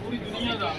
ਪੂਰੀ ਦੁਨੀਆ ਦਾ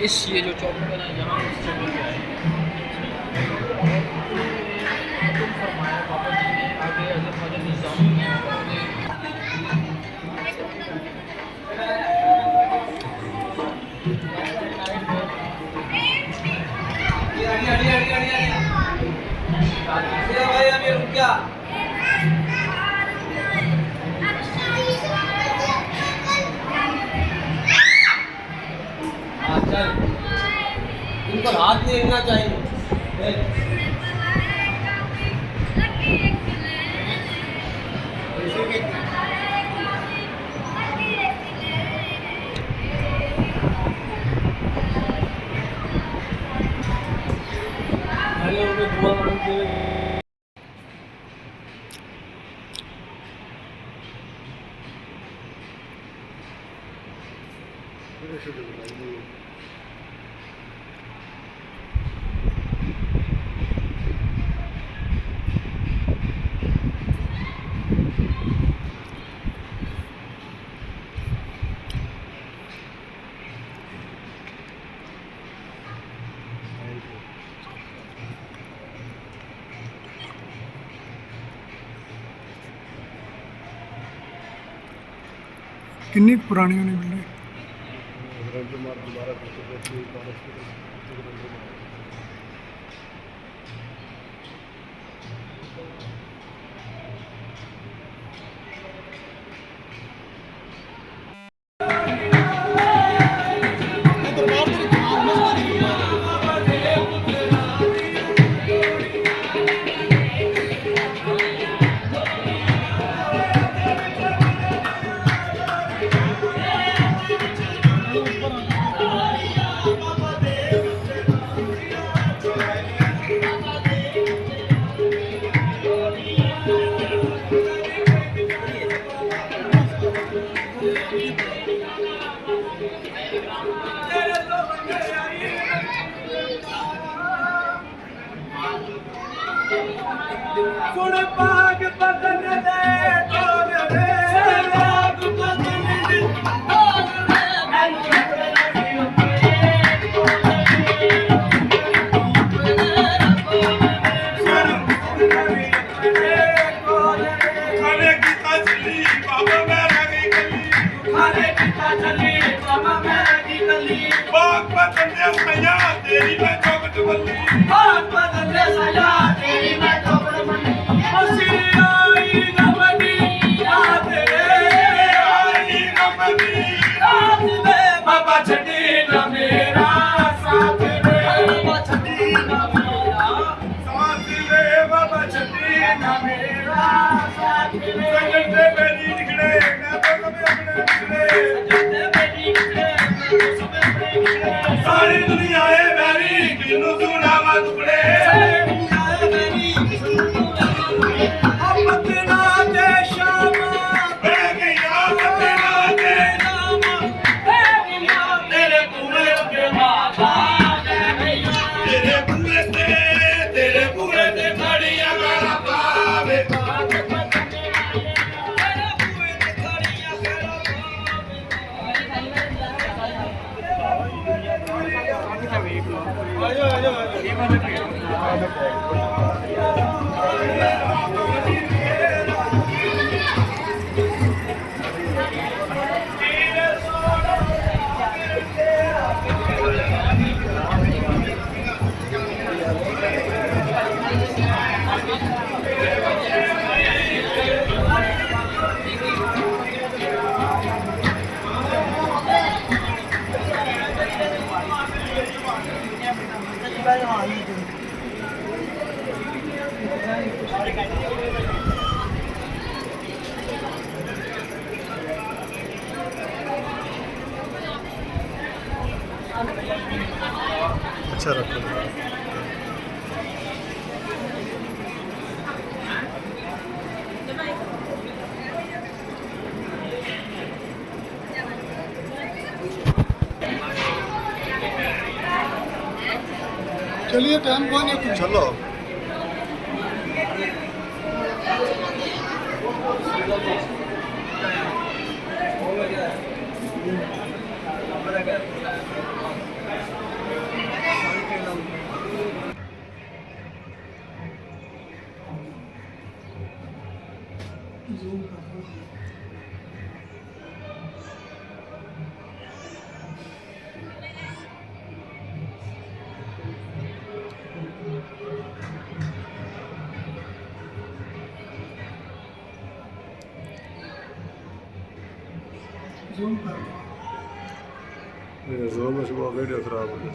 इस ये जो चौक बना यहाँ इस जगह पे है। तुम फरमाया पापा जी ने आगे हज़रत ख्वाजा निज़ामी ने क्या इन पर हाथ नहीं रखना चाहिए। किन्नी पुरानियां ने बिल्डिंग सुन पाग बदन दे तोर रे राग बदन दे तोर खाने की ताजली बाबा मेरा की गली खाने की ताजली बाबा मेरा की गली बाग बदन दे सया तेरी मैं चौकट बल्ली बाग बदन दे सया तेरी मैं चौकट बल्ली आई नमनी याद रे आई नमनी याद रे बाबा छड़ी ना मेरा साथ रे बाबा छड़ी ना मेरा साथ रे बाबा छड़ी ना मेरा साथ रे सजन दे मेरी निकले मैं तो कभी अपने निकले सजन दे मेरी निकले मैं तो सब अपने निकले सारी दुनिया है मेरी किनु सुनावा टुकड़े सारी दुनिया है मेरी किनु सुनावा टुकड़े अपना दे शामा बह गया अपना दे शामा बह गया तेरे पूरे के बाबा तेरे पूरे से खड़िया गला पावे तेरे पूरे से खड़िया गला पावे चलिए टाइम कौन है चलो जूम कर मेरे जोर में सुबह वीडियो खराब हो गई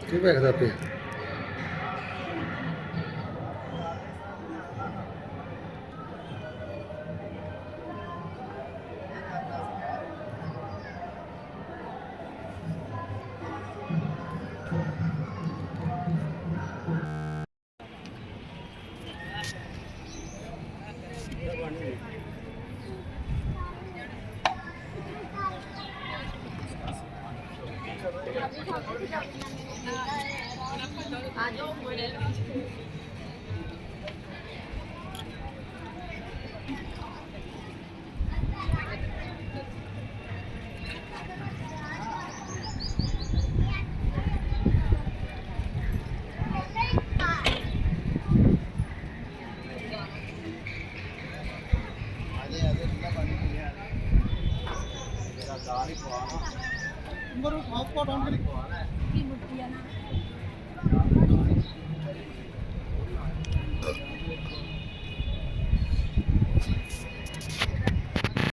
ਕੀ ਵੇਖਦਾ ਪਿਆ नंबर हॉटस्पॉट ऑन करी